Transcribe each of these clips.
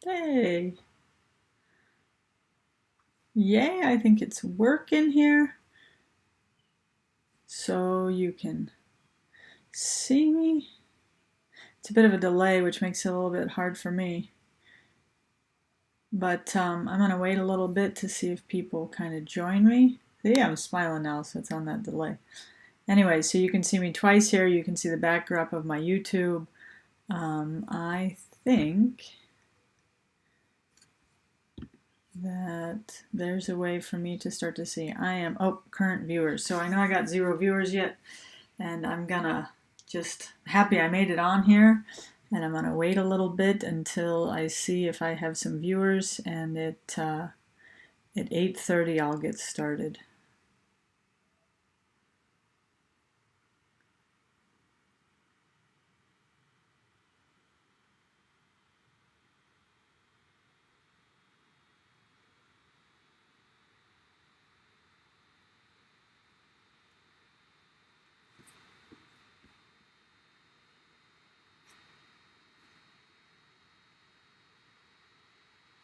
Hey, yay, I think it's working here. So you can see me. It's a bit of a delay, which makes it a little bit hard for me. But I'm going to wait a little bit to see if people kind of join me. See, I'm smiling now, so it's on that delay. Anyway, so you can see me twice here. You can see the backdrop of my YouTube. I think that there's a way for me to start to see. Current viewers. So I know I got 0 viewers yet, and I'm gonna just happy I made it on here, and I'm gonna wait a little bit until I see if I have some viewers, and at 8:30 I'll get started.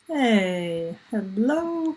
Hey, hello.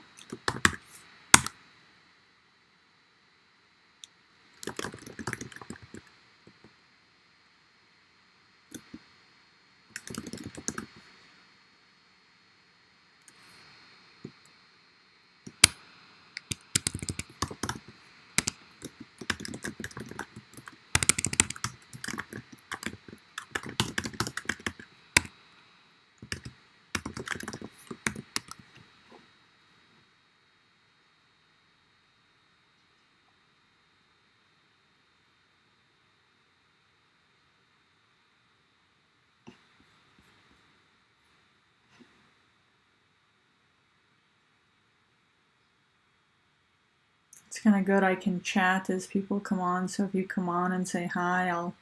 It's kind of good I can chat as people come on, so if you come on and say hi, I'll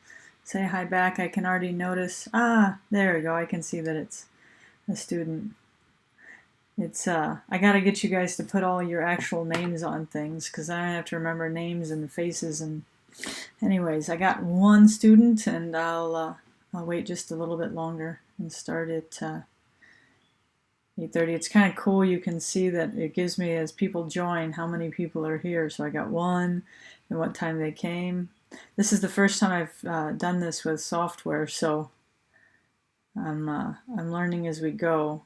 say hi back. I can already notice, there we go, I can see that it's a student. I gotta get you guys to put all your actual names on things, because I don't have to remember names and faces. And anyways, I got 1 student, and I'll wait just a little bit longer and start at 8:30. It's kind of cool. You can see that it gives me, as people join, how many people are here. So I got 1 and what time they came. This is the first time I've done this with software, so I'm learning as we go.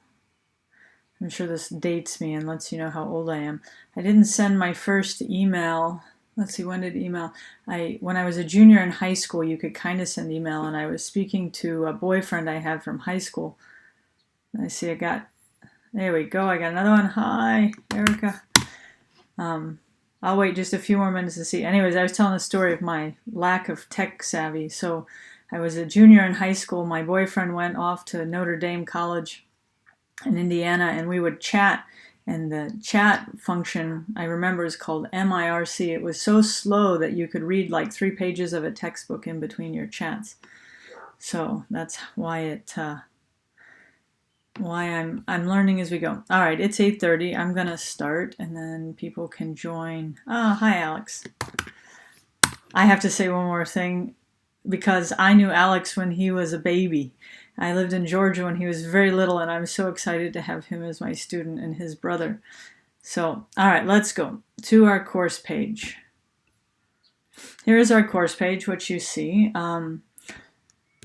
I'm sure this dates me and lets you know how old I am. I didn't send my first email. Let's see, when did email? When I was a junior in high school, you could kind of send email, and I was speaking to a boyfriend I had from high school. And I see there we go, I got another one. Hi, Erica. I'll wait just a few more minutes to see. Anyways, I was telling a story of my lack of tech savvy. So I was a junior in high school. My boyfriend went off to Notre Dame College in Indiana, and we would chat, and the chat function I remember is called MIRC. It was so slow that you could read like 3 pages of a textbook in between your chats. So that's why I'm learning as we go. All right, it's 8:30. I'm gonna start, and then people can join. Hi, Alex. I have to say one more thing, because I knew Alex when he was a baby. I lived in Georgia when he was very little, and I'm so excited to have him as my student and his brother. So, all right, let's go to our course page. Here is our course page, what you see.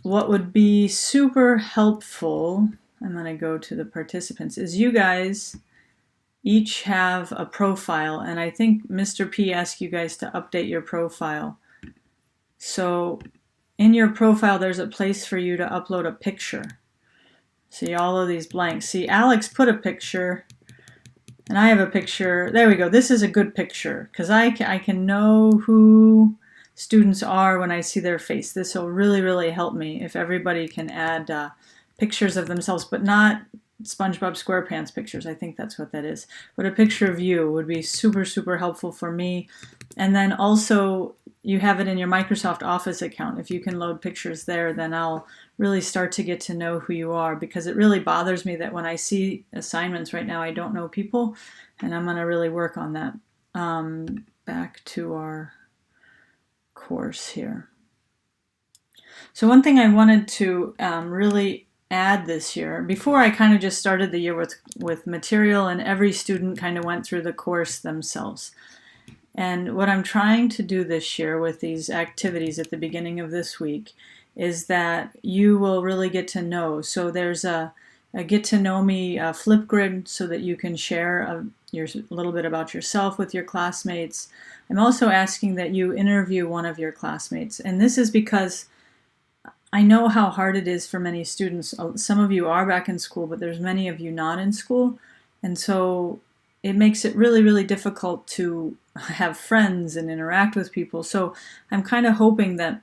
What would be super helpful, I'm going to go to the participants, is you guys each have a profile, and I think Mr. P asked you guys to update your profile. So in your profile, there's a place for you to upload a picture. See all of these blanks. See, Alex put a picture, and I have a picture. There we go. This is a good picture, because I can know who students are when I see their face. This will really, really help me if everybody can add pictures of themselves, but not SpongeBob SquarePants pictures. I think that's what that is. But a picture of you would be super, super helpful for me. And then also, you have it in your Microsoft Office account. If you can load pictures there, then I'll really start to get to know who you are, because it really bothers me that when I see assignments right now, I don't know people, and I'm going to really work on that. Back to our course here. So one thing I wanted to really add this year. Before, I kind of just started the year with material, and every student kind of went through the course themselves. And what I'm trying to do this year with these activities at the beginning of this week is that you will really get to know. So there's a get to know me flip grid so that you can share a little bit about yourself with your classmates. I'm also asking that you interview one of your classmates. And this is because I know how hard it is for many students. Some of you are back in school, but there's many of you not in school. And so it makes it really, really difficult to have friends and interact with people. So I'm kind of hoping that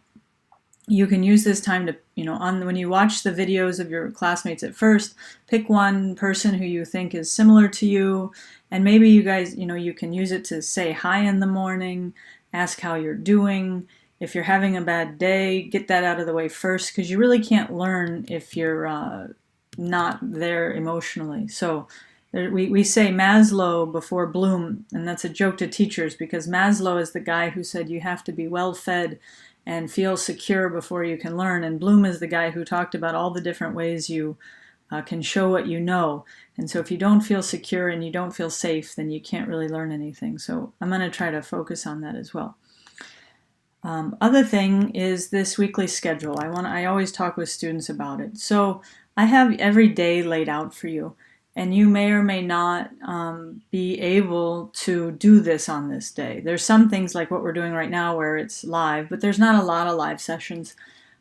you can use this time to, when you watch the videos of your classmates at first, pick one person who you think is similar to you, and maybe you guys, you can use it to say hi in the morning, ask how you're doing. If you're having a bad day, get that out of the way first, because you really can't learn if you're not there emotionally. So we say Maslow before Bloom, and that's a joke to teachers because Maslow is the guy who said you have to be well fed and feel secure before you can learn, and Bloom is the guy who talked about all the different ways you can show what you know. And so if you don't feel secure and you don't feel safe, then you can't really learn anything. So I'm going to try to focus on that as well. Other thing is this weekly schedule. I always talk with students about it. So I have every day laid out for you, and you may or may not be able to do this on this day. There's some things like what we're doing right now where it's live, but there's not a lot of live sessions.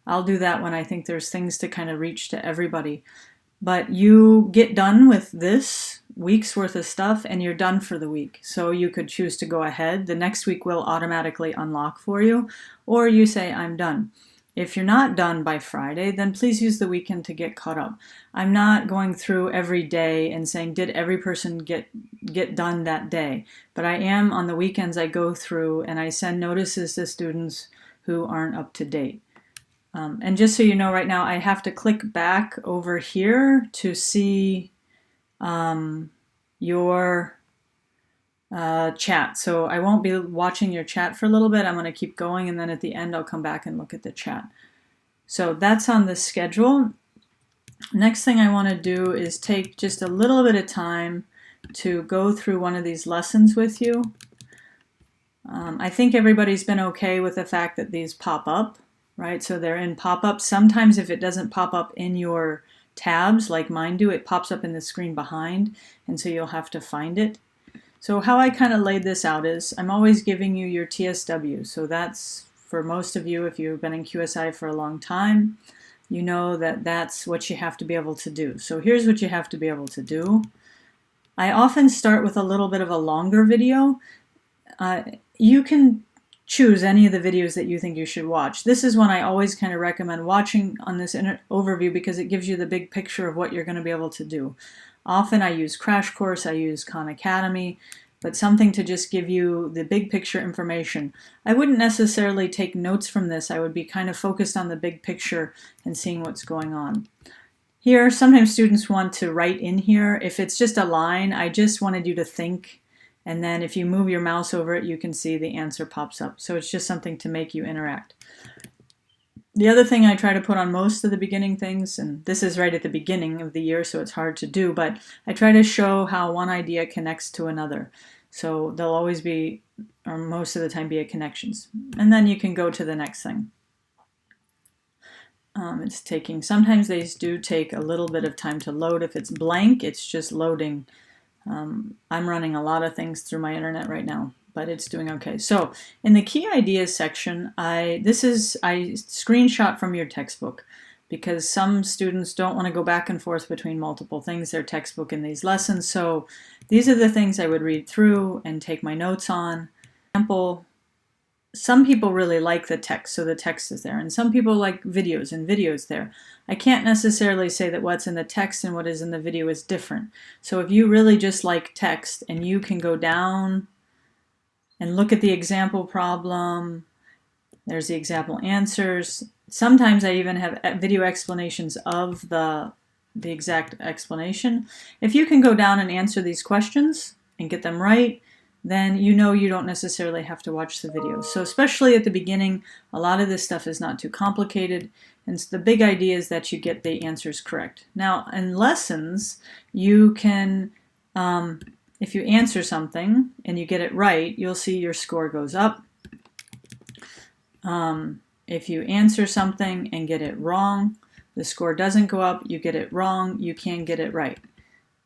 I'll do that when I think there's things to kind of reach to everybody. But you get done with this week's worth of stuff and you're done for the week. So you could choose to go ahead. The next week will automatically unlock for you, or you say, I'm done. If you're not done by Friday, then please use the weekend to get caught up. I'm not going through every day and saying, did every person get done that day? But I am, on the weekends, I go through and I send notices to students who aren't up to date. And just so you know, right now, I have to click back over here to see your chat. So I won't be watching your chat for a little bit. I'm going to keep going, and then at the end I'll come back and look at the chat. So that's on the schedule. Next thing I want to do is take just a little bit of time to go through one of these lessons with you. I think everybody's been okay with the fact that these pop up, right? So they're in pop-up. Sometimes if it doesn't pop up in your tabs like mine do, it pops up in the screen behind, and so you'll have to find it. So how I kind of laid this out is I'm always giving you your TSW. So that's, for most of you, if you've been in QSI for a long time, you know that that's what you have to be able to do. So here's what you have to be able to do. I often start with a little bit of a longer video. You can choose any of the videos that you think you should watch. This is one I always kind of recommend watching on this overview because it gives you the big picture of what you're going to be able to do. Often I use Crash Course, I use Khan Academy, but something to just give you the big picture information. I wouldn't necessarily take notes from this. I would be kind of focused on the big picture and seeing what's going on. Here, sometimes students want to write in here. If it's just a line, I just wanted you to think, and then if you move your mouse over it, you can see the answer pops up. So it's just something to make you interact. The other thing I try to put on most of the beginning things, and this is right at the beginning of the year, so it's hard to do, but I try to show how one idea connects to another. So there'll always be, or most of the time, be a connections. And then you can go to the next thing. It's taking, sometimes these do take a little bit of time to load. If it's blank, it's just loading. I'm running a lot of things through my internet right now, but it's doing okay. So in the key ideas section, I screenshot from your textbook because some students don't want to go back and forth between multiple things, their textbook and these lessons. So these are the things I would read through and take my notes on. For example, some people really like the text, so the text is there, and some people like videos, and videos there. I can't necessarily say that what's in the text and what is in the video is different. So if you really just like text, and you can go down and look at the example problem, there's the example answers. Sometimes I even have video explanations of the exact explanation. If you can go down and answer these questions and get them right, then you know you don't necessarily have to watch the video. So especially at the beginning, a lot of this stuff is not too complicated, and so the big idea is that you get the answers correct. Now in lessons, you can, if you answer something and you get it right, you'll see your score goes up. If you answer something and get it wrong, the score doesn't go up. You get it wrong, you can get it right.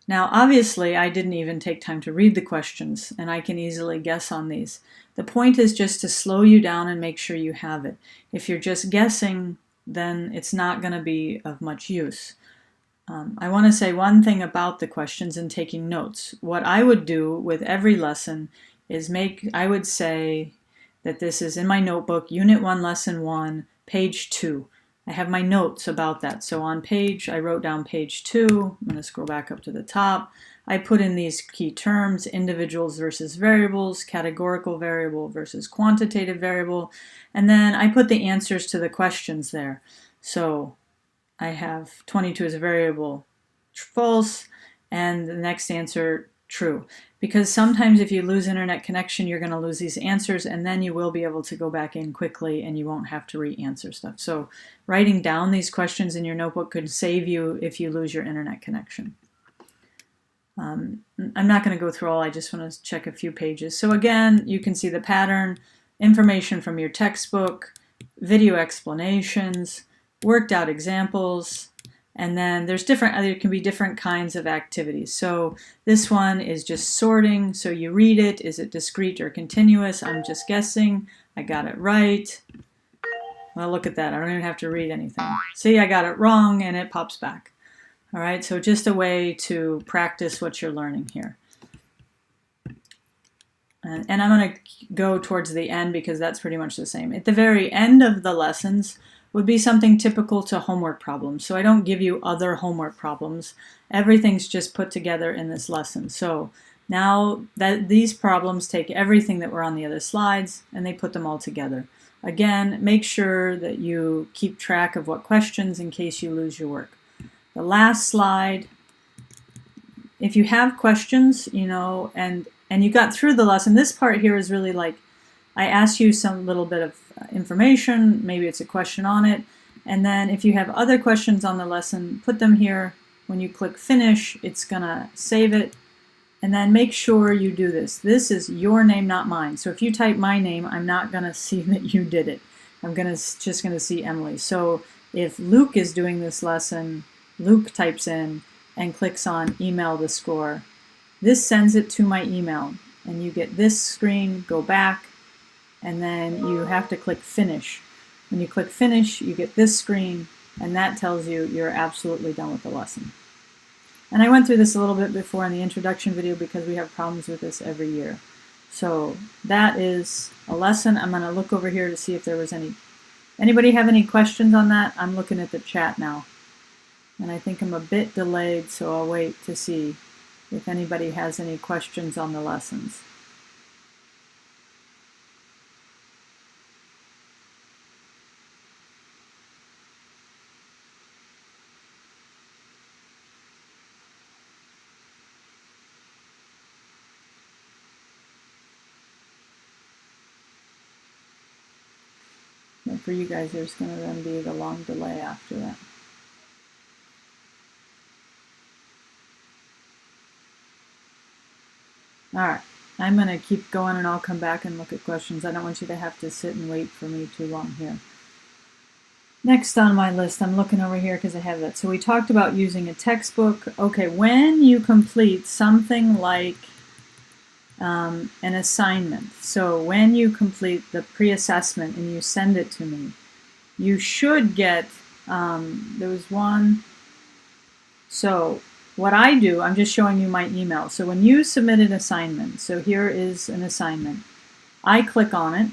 Now, obviously, I didn't even take time to read the questions, and I can easily guess on these. The point is just to slow you down and make sure you have it. If you're just guessing, then it's not going to be of much use. I want to say one thing about the questions and taking notes. What I would do with every lesson is I would say that this is in my notebook, Unit 1, Lesson 1, page 2. I have my notes about that. So on I wrote down page 2. I'm going to scroll back up to the top. I put in these key terms: individuals versus variables, categorical variable versus quantitative variable, and then I put the answers to the questions there. So I have 22 as a variable, false, and the next answer, true. Because sometimes if you lose internet connection, you're going to lose these answers, and then you will be able to go back in quickly and you won't have to re-answer stuff. So writing down these questions in your notebook could save you if you lose your internet connection. I'm not going to go through all, I just want to check a few pages. So again, you can see the pattern, information from your textbook, video explanations, worked out examples, and then there can be different kinds of activities. So this one is just sorting. So you read it. Is it discrete or continuous? I'm just guessing. I got it right. Well, look at that. I don't even have to read anything. See, I got it wrong, and it pops back. All right, so just a way to practice what you're learning here. And I'm going to go towards the end because that's pretty much the same. At the very end of the lessons would be something typical to homework problems. So I don't give you other homework problems. Everything's just put together in this lesson. So now that these problems take everything that were on the other slides and they put them all together. Again, make sure that you keep track of what questions in case you lose your work. The last slide, if you have questions, and you got through the lesson, this part here is really like, I ask you some little bit of information, maybe it's a question on it, and then if you have other questions on the lesson, put them here. When you click finish, it's gonna save it, and then make sure you do this. This is your name, not mine. So if you type my name, I'm not gonna see that you did it. I'm just gonna see Emily. So if Luke is doing this lesson, Luke types in and clicks on email the score. This sends it to my email, and you get this screen, go back, and then you have to click finish. When you click finish, you get this screen, and that tells you you're absolutely done with the lesson. And I went through this a little bit before in the introduction video because we have problems with this every year. So that is a lesson. I'm going to look over here to see if there was anybody have any questions on that? I'm looking at the chat now. And I think I'm a bit delayed, so I'll wait to see if anybody has any questions on the lessons. And for you guys, there's going to then be the long delay after that. All right, I'm going to keep going and I'll come back and look at questions. I don't want you to have to sit and wait for me too long here. Next on my list, I'm looking over here because I have that. So we talked about using a textbook. Okay, when you complete something like an assignment, so when you complete the pre-assessment and you send it to me, you should get, there was one, so what I do, I'm just showing you my email. So when you submit an assignment, so here is an assignment, I click on it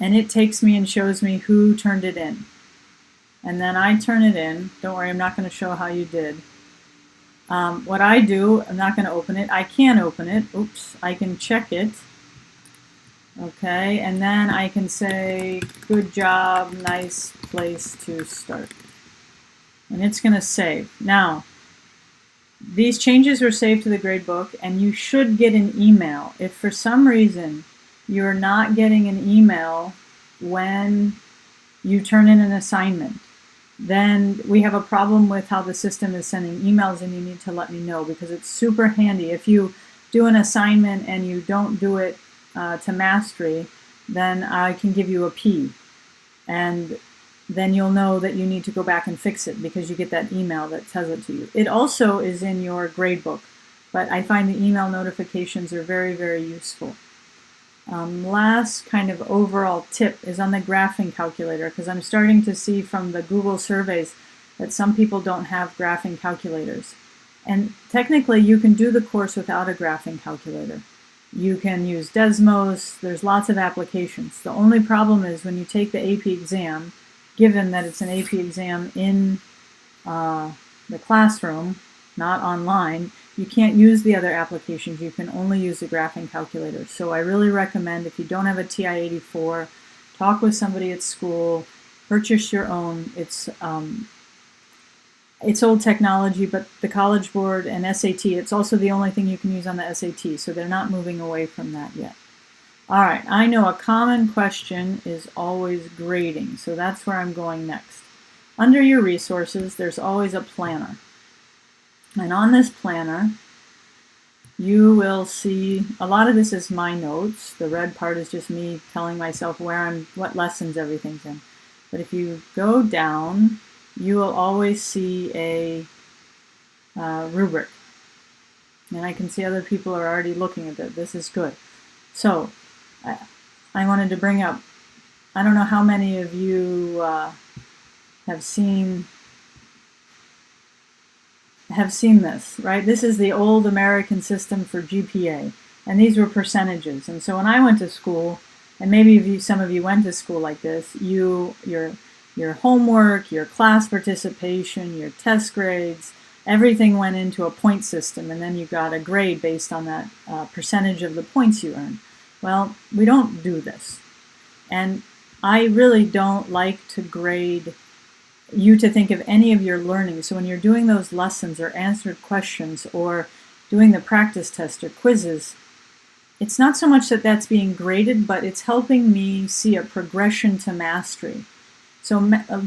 and it takes me and shows me who turned it in. And then I turn it in. Don't worry, I'm not going to show how you did. What I do, I'm not going to open it. I can open it. Oops, I can check it. Okay, and then I can say, good job, nice place to start. And it's going to save. Now, these changes are saved to the gradebook, and you should get an email. If for some reason you're not getting an email when you turn in an assignment, then we have a problem with how the system is sending emails, and you need to let me know, because it's super handy. If you do an assignment and you don't do it to mastery, then I can give you a P, and then you'll know that you need to go back and fix it, because you get that email that tells it to you. It also is in your gradebook, but I find the email notifications are very, very useful. Last kind of overall tip is on the graphing calculator, because I'm starting to see from the Google surveys that some people don't have graphing calculators. And technically you can do the course without a graphing calculator. You can use Desmos, there's lots of applications. The only problem is when you take the AP exam, given that it's an AP exam in the classroom, not online, you can't use the other applications. You can only use the graphing calculator. So I really recommend, if you don't have a TI-84, talk with somebody at school, purchase your own. It's old technology, but the College Board and SAT, it's also the only thing you can use on the SAT, so they're not moving away from that yet. All right, I know a common question is always grading, so that's where I'm going next. Under your resources, there's always a planner. And on this planner, you will see, a lot of this is my notes. The red part is just me telling myself what lessons everything's in. But if you go down, you will always see a rubric. And I can see other people are already looking at it. This is good. So I wanted to bring up, I don't know how many of you have seen this, right? This is the old American system for GPA, and these were percentages. And so when I went to school, and maybe some of you went to school like this, your homework, your class participation, your test grades, everything went into a point system, and then you got a grade based on that percentage of the points you earned. Well, we don't do this. And I really don't like to grade you to think of any of your learning. So when you're doing those lessons or answered questions or doing the practice test or quizzes, it's not so much that that's being graded, but it's helping me see a progression to mastery. So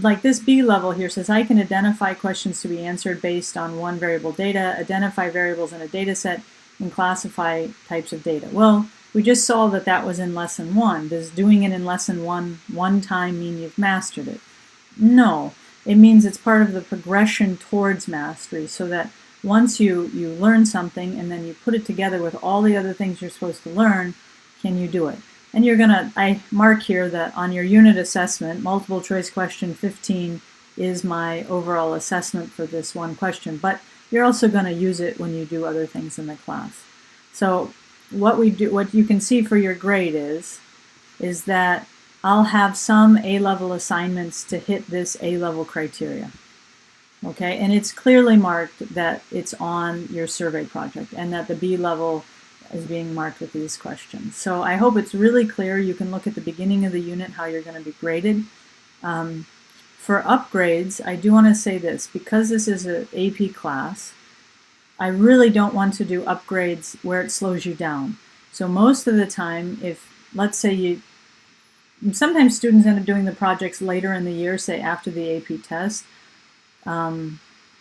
like this B level here says, I can identify questions to be answered based on one variable data, identify variables in a data set, and classify types of data. Well, we just saw that that was in lesson 1. Does doing it in lesson 1 time mean you've mastered it? No. It means it's part of the progression towards mastery, so that once you learn something and then you put it together with all the other things you're supposed to learn, can you do it? And I mark here that on your unit assessment, multiple choice question 15 is my overall assessment for this one question, but you're also going to use it when you do other things in the class. So what you can see for your grade is that I'll have some A-level assignments to hit this A-level criteria. Okay, and it's clearly marked that it's on your survey project, and that the B-level is being marked with these questions. So I hope it's really clear. You can look at the beginning of the unit how you're going to be graded. For upgrades, I do want to say this, because this is an AP class, I really don't want to do upgrades where it slows you down. So most of the time, if, let's say sometimes students end up doing the projects later in the year, say after the AP test,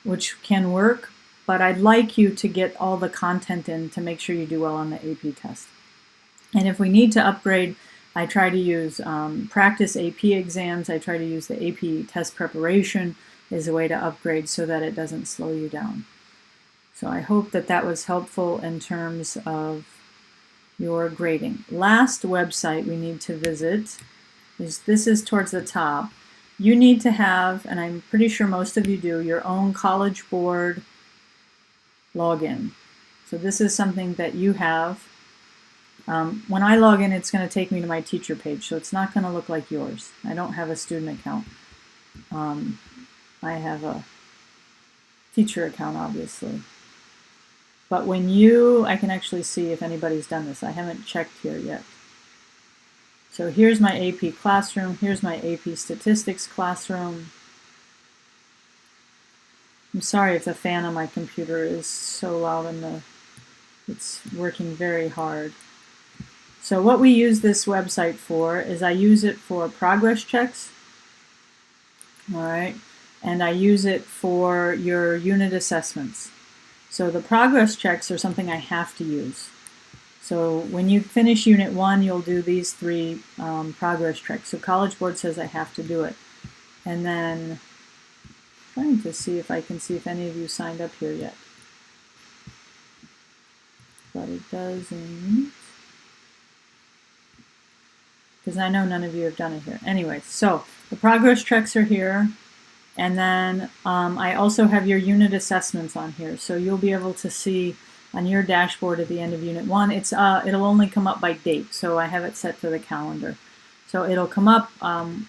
which can work, but I'd like you to get all the content in to make sure you do well on the AP test. And if we need to upgrade, I try to use practice AP exams. I try to use the AP test preparation as a way to upgrade so that it doesn't slow you down. So I hope that that was helpful in terms of your grading. Last website we need to visit this is towards the top. You need to have, and I'm pretty sure most of you do, your own College Board login. So this is something that you have. When I log in, it's going to take me to my teacher page, so it's not going to look like yours. I don't have a student account. I have a teacher account, obviously. But when I can actually see if anybody's done this. I haven't checked here yet. So here's my AP classroom. Here's my AP statistics classroom. I'm sorry if the fan on my computer is so loud and it's working very hard. So what we use this website for is I use it for progress checks. All right. And I use it for your unit assessments. So the progress checks are something I have to use. So when you finish Unit 1, you'll do these 3 progress checks. So College Board says I have to do it. And then I'm trying to see if I can see if any of you signed up here yet. But it doesn't. Because I know none of you have done it here. Anyway, so the progress checks are here. And then I also have your unit assessments on here. So you'll be able to see on your dashboard at the end of Unit 1, it'll only come up by date. So I have it set to the calendar. So it'll come up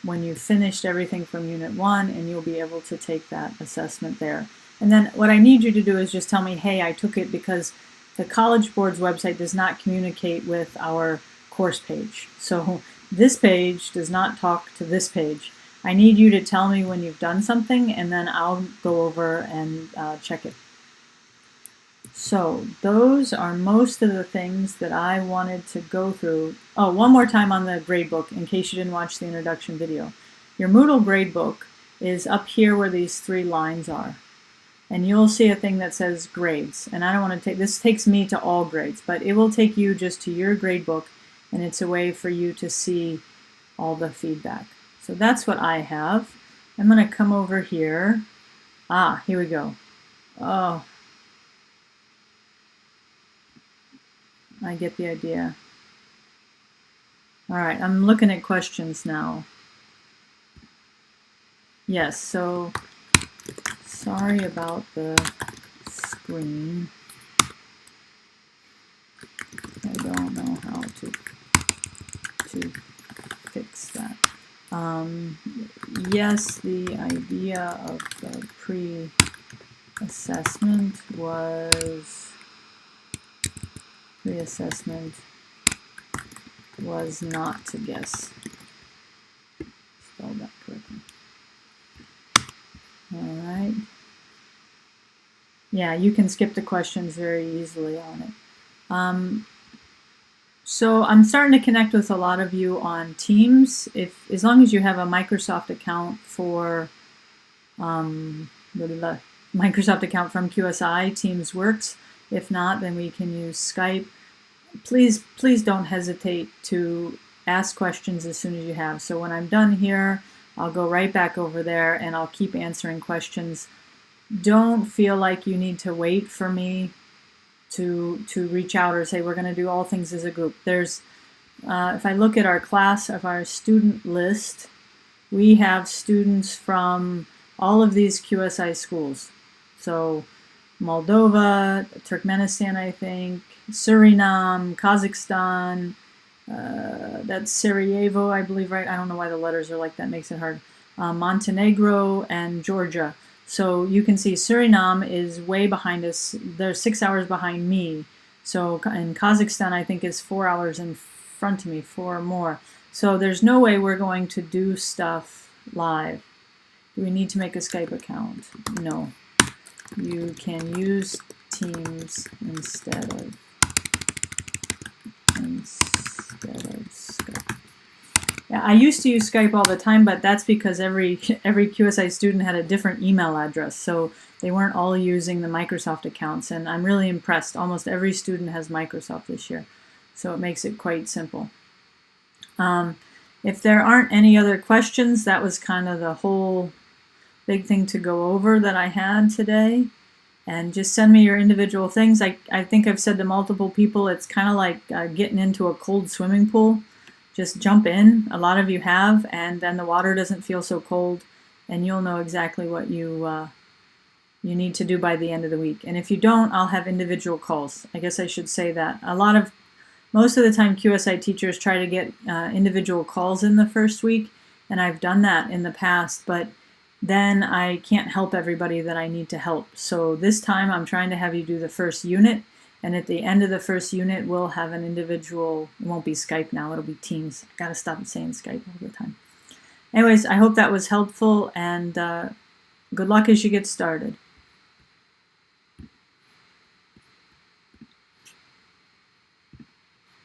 when you've finished everything from Unit 1, and you'll be able to take that assessment there. And then what I need you to do is just tell me, hey, I took it, because the College Board's website does not communicate with our course page. So this page does not talk to this page. I need you to tell me when you've done something, and then I'll go over and check it. So those are most of the things that I wanted to go through. Oh, one more time on the gradebook, in case you didn't watch the introduction video. Your Moodle gradebook is up here where these 3 lines are. And you'll see a thing that says grades. And I don't want to take, this takes me to all grades, but it will take you just to your gradebook, and it's a way for you to see all the feedback. So that's what I have. I'm going to come over here. Here we go. Oh, I get the idea. All right, I'm looking at questions now. Yes, so sorry about the screen. I don't know how to fix that. Yes, the idea of the pre-assessment was not to guess. Spell that correctly. All right. Yeah, you can skip the questions very easily on it. So I'm starting to connect with a lot of you on Teams. As long as you have a Microsoft account for Microsoft account from QSI, Teams works. If not, then we can use Skype. Please don't hesitate to ask questions as soon as you have. So when I'm done here, I'll go right back over there and I'll keep answering questions. Don't feel like you need to wait for me to reach out or say we're going to do all things as a group. There's, if I look at our class of our student list, we have students from all of these QSI schools. So Moldova, Turkmenistan, I think, Suriname, Kazakhstan, that's Sarajevo, I believe, right? I don't know why the letters are like that, makes it hard. Montenegro and Georgia. So you can see Suriname is way behind us. They're 6 hours behind me. So in Kazakhstan, I think is 4 hours in front of me, 4 or more. So there's no way we're going to do stuff live. Do we need to make a Skype account? No. You can use Teams instead of Skype. Yeah, I used to use Skype all the time, but that's because every QSI student had a different email address, so they weren't all using the Microsoft accounts, and I'm really impressed. Almost every student has Microsoft this year, so it makes it quite simple. If there aren't any other questions, that was kind of the whole big thing to go over that I had today. And just send me your individual things. I think I've said to multiple people, it's kind of like getting into a cold swimming pool. Just jump in. A lot of you have, and then the water doesn't feel so cold, and you'll know exactly what you need to do by the end of the week. And if you don't, I'll have individual calls. I guess I should say that. Most of the time, QSI teachers try to get individual calls in the first week, and I've done that in the past, but then I can't help everybody that I need to help. So this time I'm trying to have you do the first unit, and at the end of the first unit we'll have an individual. It won't be Skype now, it'll be Teams. I gotta stop saying Skype all the time. Anyways, I hope that was helpful, and good luck as you get started.